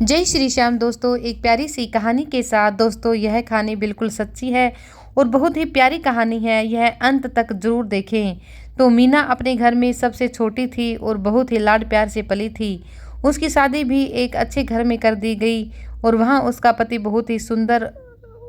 जय श्री श्याम दोस्तों, एक प्यारी सी कहानी के साथ। दोस्तों, यह कहानी बिल्कुल सच्ची है और बहुत ही प्यारी कहानी है। यह अंत तक जरूर देखें। तो मीना अपने घर में सबसे छोटी थी और बहुत ही लाड प्यार से पली थी। उसकी शादी भी एक अच्छे घर में कर दी गई और वहाँ उसका पति बहुत ही सुंदर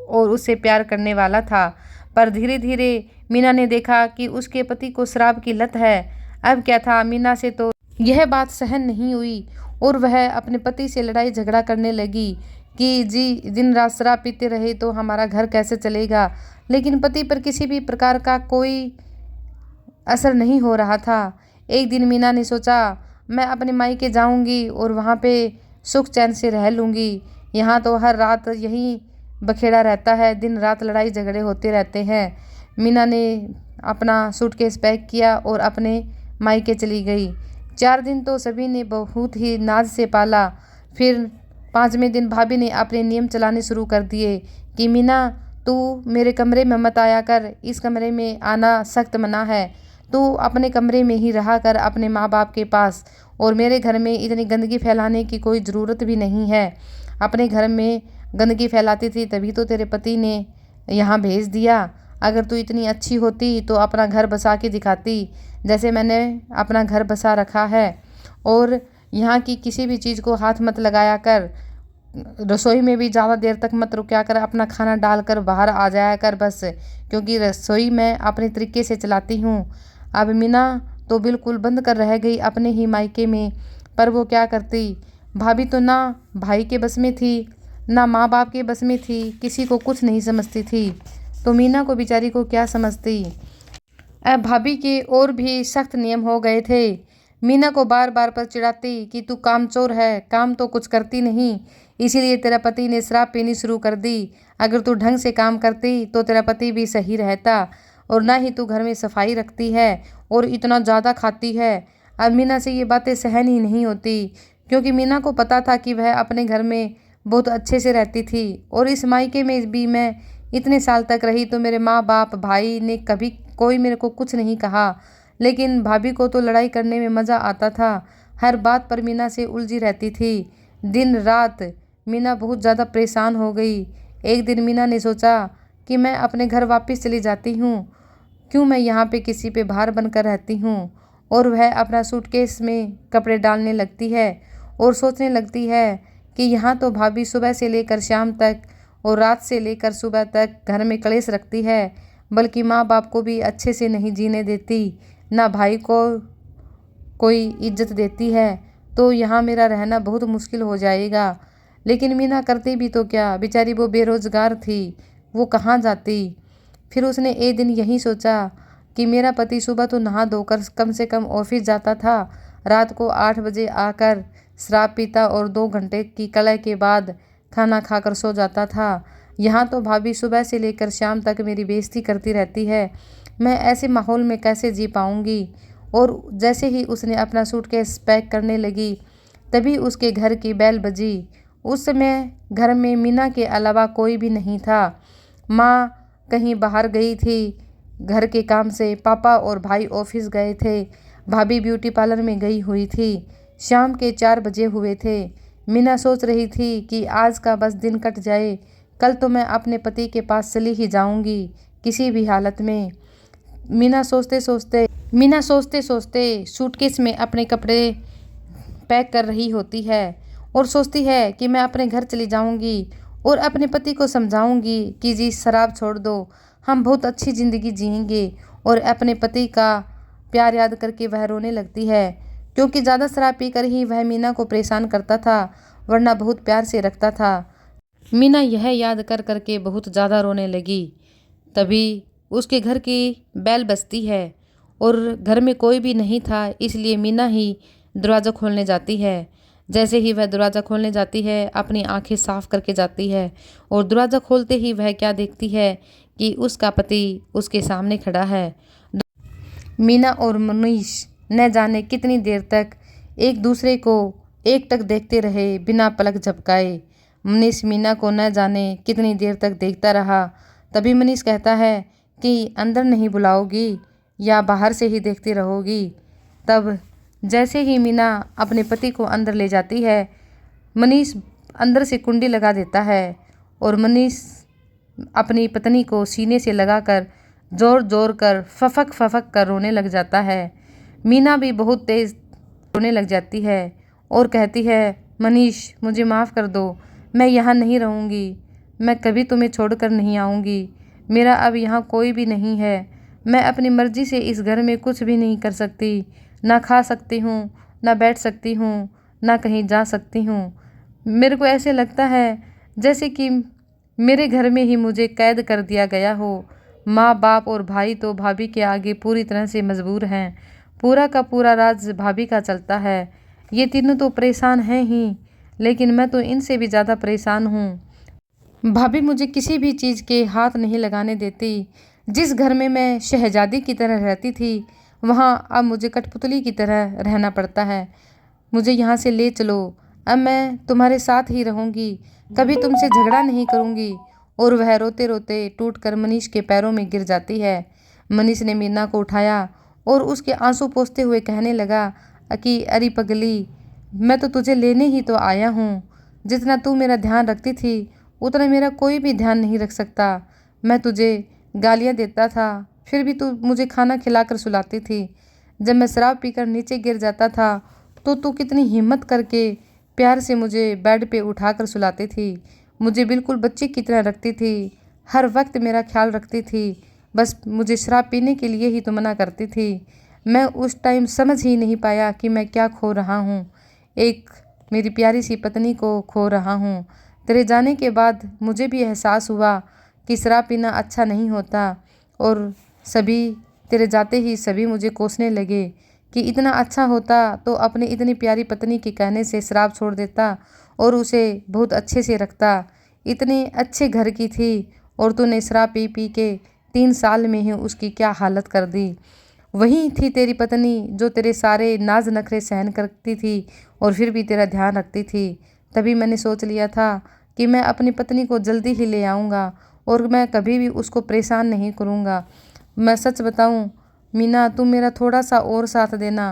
और उससे प्यार करने वाला था। पर धीरे धीरे मीना ने देखा कि उसके पति को शराब की लत है। अब क्या था, मीना से तो यह बात सहन नहीं हुई और वह अपने पति से लड़ाई झगड़ा करने लगी कि जी दिन रात शराब पीते रहे तो हमारा घर कैसे चलेगा। लेकिन पति पर किसी भी प्रकार का कोई असर नहीं हो रहा था। एक दिन मीना ने सोचा, मैं अपने मायके जाऊंगी और वहाँ पे सुख चैन से रह लूँगी। यहाँ तो हर रात यही बखेड़ा रहता है, दिन रात लड़ाई झगड़े होते रहते हैं। मीना ने अपना सूटकेस पैक किया और अपने मायके चली गई। 4 दिन तो सभी ने बहुत ही नाज से पाला। फिर 5वें दिन भाभी ने अपने नियम चलाने शुरू कर दिए कि मीना, तू मेरे कमरे में मत आया कर, इस कमरे में आना सख्त मना है। तू अपने कमरे में ही रहा कर अपने माँ बाप के पास, और मेरे घर में इतनी गंदगी फैलाने की कोई ज़रूरत भी नहीं है। अपने घर में गंदगी फैलाती थी तभी तो तेरे पति ने यहाँ भेज दिया। अगर तू इतनी अच्छी होती तो अपना घर बसा के दिखाती, जैसे मैंने अपना घर बसा रखा है। और यहाँ की किसी भी चीज़ को हाथ मत लगाया कर। रसोई में भी ज़्यादा देर तक मत रुका कर, अपना खाना डालकर बाहर आ जाया कर बस, क्योंकि रसोई मैं अपने तरीके से चलाती हूँ। अब मीना तो बिल्कुल बंद कर रह गई अपने ही मायके में। पर वो क्या करती, भाभी तो ना भाई के बस में थी ना माँ बाप के बस में थी, किसी को कुछ नहीं समझती थी। तो मीना को बेचारी को क्या समझती। अब भाभी के और भी सख्त नियम हो गए थे। मीना को बार बार पर चिढ़ाती कि तू कामचोर है, काम तो कुछ करती नहीं, इसीलिए तेरा पति ने शराब पीनी शुरू कर दी। अगर तू ढंग से काम करती तो तेरा पति भी सही रहता, और ना ही तू घर में सफाई रखती है और इतना ज़्यादा खाती है। अब मीना से ये बातें सहन ही नहीं होती, क्योंकि मीना को पता था कि वह अपने घर में बहुत अच्छे से रहती थी और इस मायके में भी मैं इतने साल तक रही तो मेरे माँ बाप भाई ने कभी कोई मेरे को कुछ नहीं कहा। लेकिन भाभी को तो लड़ाई करने में मज़ा आता था। हर बात पर मीना से उलझी रहती थी दिन रात। मीना बहुत ज़्यादा परेशान हो गई। एक दिन मीना ने सोचा कि मैं अपने घर वापस चली जाती हूँ, क्यों मैं यहाँ पे किसी पे भार बनकर रहती हूँ। और वह अपना सूटकेस में कपड़े डालने लगती है और सोचने लगती है कि यहाँ तो भाभी सुबह से लेकर शाम तक और रात से लेकर सुबह तक घर में कलेश रखती है, बल्कि माँ बाप को भी अच्छे से नहीं जीने देती, ना भाई को कोई इज्जत देती है। तो यहाँ मेरा रहना बहुत मुश्किल हो जाएगा। लेकिन मीना करती भी तो क्या, बेचारी वो बेरोज़गार थी, वो कहाँ जाती। फिर उसने एक दिन यही सोचा कि मेरा पति सुबह तो नहा धोकर कम से कम ऑफिस जाता था, रात को 8 बजे आकर शराब पीता और 2 घंटे की कलह के बाद खाना खाकर सो जाता था। यहाँ तो भाभी सुबह से लेकर शाम तक मेरी बेइज्जती करती रहती है। मैं ऐसे माहौल में कैसे जी पाऊँगी। और जैसे ही उसने अपना सूटकेस पैक करने लगी, तभी उसके घर की बेल बजी। उस समय घर में मीना के अलावा कोई भी नहीं था। माँ कहीं बाहर गई थी घर के काम से, पापा और भाई ऑफिस गए थे, भाभी ब्यूटी पार्लर में गई हुई थी। शाम के 4 बजे हुए थे। मीना सोच रही थी कि आज का बस दिन कट जाए, कल तो मैं अपने पति के पास चली ही जाऊंगी किसी भी हालत में। मीना सोचते सोचते सूटकेस में अपने कपड़े पैक कर रही होती है और सोचती है कि मैं अपने घर चली जाऊंगी और अपने पति को समझाऊंगी कि जी शराब छोड़ दो, हम बहुत अच्छी ज़िंदगी जिएंगे। और अपने पति का प्यार याद करके वह रोने लगती है, क्योंकि ज़्यादा शराब पीकर ही वह मीना को परेशान करता था, वरना बहुत प्यार से रखता था। मीना यह याद कर करके बहुत ज़्यादा रोने लगी। तभी उसके घर की बेल बजती है और घर में कोई भी नहीं था, इसलिए मीना ही दरवाज़ा खोलने जाती है। जैसे ही वह दरवाज़ा खोलने जाती है, अपनी आंखें साफ करके जाती है और दरवाज़ा खोलते ही वह क्या देखती है कि उसका पति उसके सामने खड़ा है। मीना और मनीष न जाने कितनी देर तक एक दूसरे को एकटक देखते रहे बिना पलक झपकाए। मनीष मीना को न जाने कितनी देर तक देखता रहा। तभी मनीष कहता है कि अंदर नहीं बुलाओगी या बाहर से ही देखती रहोगी। तब जैसे ही मीना अपने पति को अंदर ले जाती है, मनीष अंदर से कुंडी लगा देता है और मनीष अपनी पत्नी को सीने से लगाकर जोर जोर कर फफक फफक कर रोने लग जाता है। मीना भी बहुत तेज रोने लग जाती है और कहती है, मनीष मुझे माफ़ कर दो, मैं यहाँ नहीं रहूँगी, मैं कभी तुम्हें छोड़कर नहीं आऊँगी, मेरा अब यहाँ कोई भी नहीं है, मैं अपनी मर्ज़ी से इस घर में कुछ भी नहीं कर सकती, ना खा सकती हूँ, ना बैठ सकती हूँ, ना कहीं जा सकती हूँ। मेरे को ऐसे लगता है जैसे कि मेरे घर में ही मुझे कैद कर दिया गया हो। माँ बाप और भाई तो भाभी के आगे पूरी तरह से मजबूर हैं, पूरा का पूरा राज भाभी का चलता है। ये तीनों तो परेशान हैं ही, लेकिन मैं तो इनसे भी ज़्यादा परेशान हूँ। भाभी मुझे किसी भी चीज़ के हाथ नहीं लगाने देती। जिस घर में मैं शहजादी की तरह रहती थी, वहाँ अब मुझे कठपुतली की तरह रहना पड़ता है। मुझे यहाँ से ले चलो, अब मैं तुम्हारे साथ ही रहूँगी, कभी तुमसे झगड़ा नहीं करूँगी। और वह रोते रोते टूटकर मनीष के पैरों में गिर जाती है। मनीष ने मीना को उठाया और उसके आंसू पोंछते हुए कहने लगा कि अरे पगली, मैं तो तुझे लेने ही तो आया हूँ। जितना तू मेरा ध्यान रखती थी उतना मेरा कोई भी ध्यान नहीं रख सकता। मैं तुझे गालियाँ देता था, फिर भी तू मुझे खाना खिलाकर सुलाती थी। जब मैं शराब पीकर नीचे गिर जाता था तो तू कितनी हिम्मत करके प्यार से मुझे बेड पे उठाकर सुलाती थी, मुझे बिल्कुल बच्चे की तरह रखती थी, हर वक्त मेरा ख्याल रखती थी। बस मुझे शराब पीने के लिए ही तो मना करती थी। मैं उस टाइम समझ ही नहीं पाया कि मैं क्या खो रहा हूँ, एक मेरी प्यारी सी पत्नी को खो रहा हूँ। तेरे जाने के बाद मुझे भी एहसास हुआ कि शराब पीना अच्छा नहीं होता, और सभी तेरे जाते ही सभी मुझे कोसने लगे कि इतना अच्छा होता तो अपनी इतनी प्यारी पत्नी के कहने से शराब छोड़ देता और उसे बहुत अच्छे से रखता। इतने अच्छे घर की थी और तूने शराब पी पी के 3 साल में ही उसकी क्या हालत कर दी। वही थी तेरी पत्नी जो तेरे सारे नाज नखरे सहन करती थी और फिर भी तेरा ध्यान रखती थी। तभी मैंने सोच लिया था कि मैं अपनी पत्नी को जल्दी ही ले आऊँगा और मैं कभी भी उसको परेशान नहीं करूँगा। मैं सच बताऊँ मीना, तुम मेरा थोड़ा सा और साथ देना,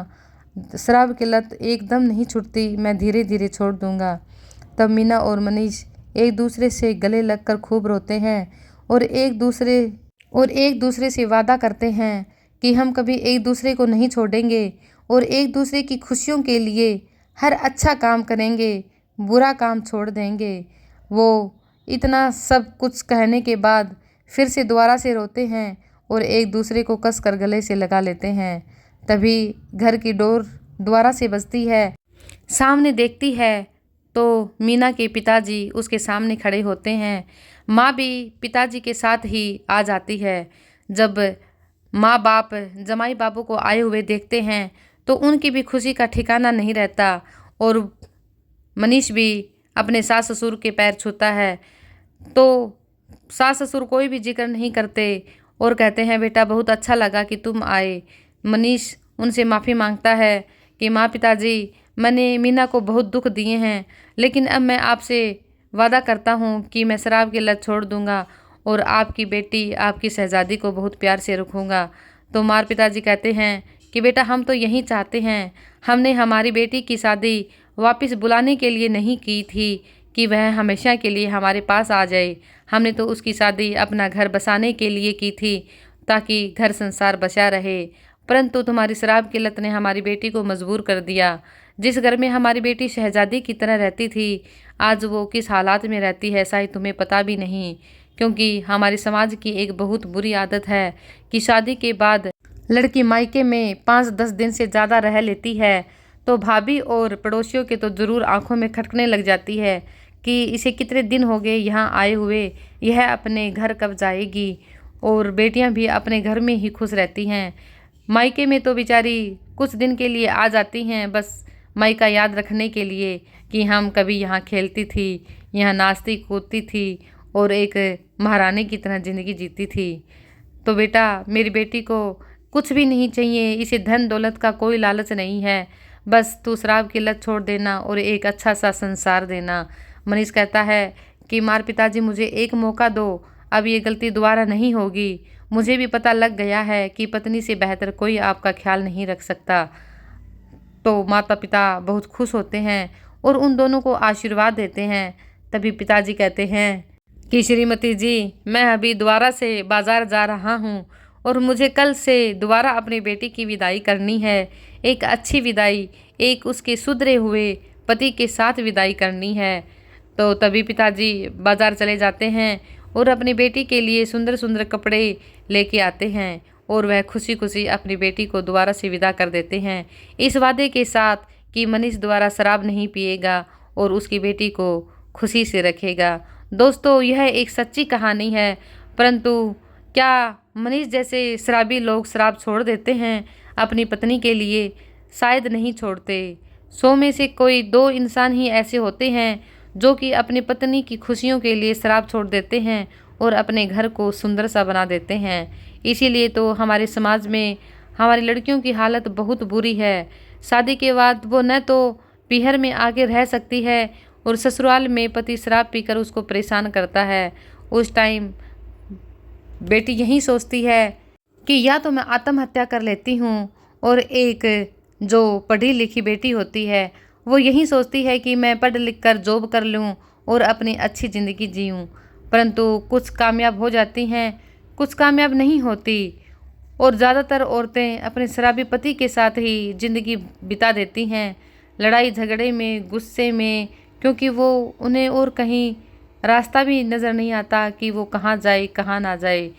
शराब की लत एकदम नहीं छूटती, मैं धीरे धीरे छोड़ दूँगा। तब मीना और मनीष एक दूसरे से गले लगकर खूब रोते हैं और एक दूसरे से वादा करते हैं कि हम कभी एक दूसरे को नहीं छोड़ेंगे और एक दूसरे की खुशियों के लिए हर अच्छा काम करेंगे, बुरा काम छोड़ देंगे। वो इतना सब कुछ कहने के बाद फिर से दोबारा से रोते हैं और एक दूसरे को कस कर गले से लगा लेते हैं। तभी घर की डोर दोबारा से बजती है। सामने देखती है तो मीना के पिताजी उसके सामने खड़े होते हैं। माँ भी पिताजी के साथ ही आ जाती है। जब माँ बाप जमाई बाबू को आए हुए देखते हैं तो उनकी भी खुशी का ठिकाना नहीं रहता और मनीष भी अपने सास ससुर के पैर छूता है। तो सास ससुर कोई भी जिक्र नहीं करते और कहते हैं बेटा बहुत अच्छा लगा कि तुम आए। मनीष उनसे माफ़ी मांगता है कि माँ पिताजी, मैंने मीना को बहुत दुख दिए हैं, लेकिन अब मैं आपसे वादा करता हूँ कि मैं शराब की लत छोड़ दूँगा और आपकी बेटी, आपकी शहजादी को बहुत प्यार से रखूँगा। तो माँ पिताजी कहते हैं कि बेटा हम तो यही चाहते हैं, हमने हमारी बेटी की शादी वापस बुलाने के लिए नहीं की थी कि वह हमेशा के लिए हमारे पास आ जाए। हमने तो उसकी शादी अपना घर बसाने के लिए की थी ताकि घर संसार बचा रहे, परंतु तुम्हारी शराब की लत ने हमारी बेटी को मजबूर कर दिया। जिस घर में हमारी बेटी शहजादी की तरह रहती थी, आज वो किस हालात में रहती है शायद तुम्हें पता भी नहीं। क्योंकि हमारे समाज की एक बहुत बुरी आदत है कि शादी के बाद लड़की मायके में 5-10 दिन से ज़्यादा रह लेती है तो भाभी और पड़ोसियों के तो ज़रूर आंखों में खटकने लग जाती है कि इसे कितने दिन हो गए यहाँ आए हुए, यह अपने घर कब जाएगी। और बेटियां भी अपने घर में ही खुश रहती हैं, मायके में तो बेचारी कुछ दिन के लिए आ जाती हैं बस मायका याद रखने के लिए कि हम कभी यहाँ खेलती थी, यहाँ नाचती कूदती थी और एक महारानी की तरह ज़िंदगी जीती थी। तो बेटा मेरी बेटी को कुछ भी नहीं चाहिए, इसे धन दौलत का कोई लालच नहीं है, बस तू शराब की लत छोड़ देना और एक अच्छा सा संसार देना। मनीष कहता है कि माँ पिताजी मुझे एक मौका दो, अब ये गलती दोबारा नहीं होगी। मुझे भी पता लग गया है कि पत्नी से बेहतर कोई आपका ख्याल नहीं रख सकता। तो माता पिता बहुत खुश होते हैं और उन दोनों को आशीर्वाद देते हैं। तभी पिताजी कहते हैं कि श्रीमती जी, मैं अभी दोबारा से बाज़ार जा रहा हूँ और मुझे कल से दोबारा अपनी बेटी की विदाई करनी है। एक अच्छी विदाई, एक उसके सुधरे हुए पति के साथ विदाई करनी है। तो तभी पिताजी बाज़ार चले जाते हैं और अपनी बेटी के लिए सुंदर सुंदर कपड़े लेके आते हैं और वह खुशी खुशी अपनी बेटी को दोबारा से विदा कर देते हैं, इस वादे के साथ कि मनीष दोबारा शराब नहीं पिएगा और उसकी बेटी को खुशी से रखेगा। दोस्तों, यह एक सच्ची कहानी है, परंतु क्या मनीष जैसे शराबी लोग शराब छोड़ देते हैं अपनी पत्नी के लिए? शायद नहीं छोड़ते। 100 में से कोई 2 इंसान ही ऐसे होते हैं जो कि अपनी पत्नी की खुशियों के लिए शराब छोड़ देते हैं और अपने घर को सुंदर सा बना देते हैं। इसीलिए तो हमारे समाज में हमारी लड़कियों की हालत बहुत बुरी है। शादी के बाद वो न तो पीहर में आके रह सकती है और ससुराल में पति शराब पीकर उसको परेशान करता है। उस टाइम बेटी यही सोचती है कि या तो मैं आत्महत्या कर लेती हूँ, और एक जो पढ़ी लिखी बेटी होती है वो यही सोचती है कि मैं पढ़ लिख कर जॉब कर लूँ और अपनी अच्छी ज़िंदगी जीऊँ। परंतु कुछ कामयाब हो जाती हैं, कुछ कामयाब नहीं होती, और ज़्यादातर औरतें अपने शराबी पति के साथ ही ज़िंदगी बिता देती हैं, लड़ाई झगड़े में, गुस्से में, क्योंकि वो उन्हें और कहीं रास्ता भी नज़र नहीं आता कि वो कहाँ जाए कहाँ ना जाए।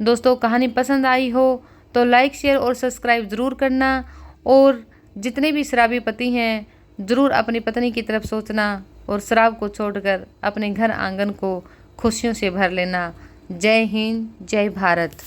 दोस्तों, कहानी पसंद आई हो तो लाइक, शेयर और सब्सक्राइब ज़रूर करना, और जितने भी शराबी पति हैं ज़रूर अपनी पत्नी की तरफ सोचना और शराब को छोड़कर अपने घर आंगन को खुशियों से भर लेना। जय हिंद, जय भारत।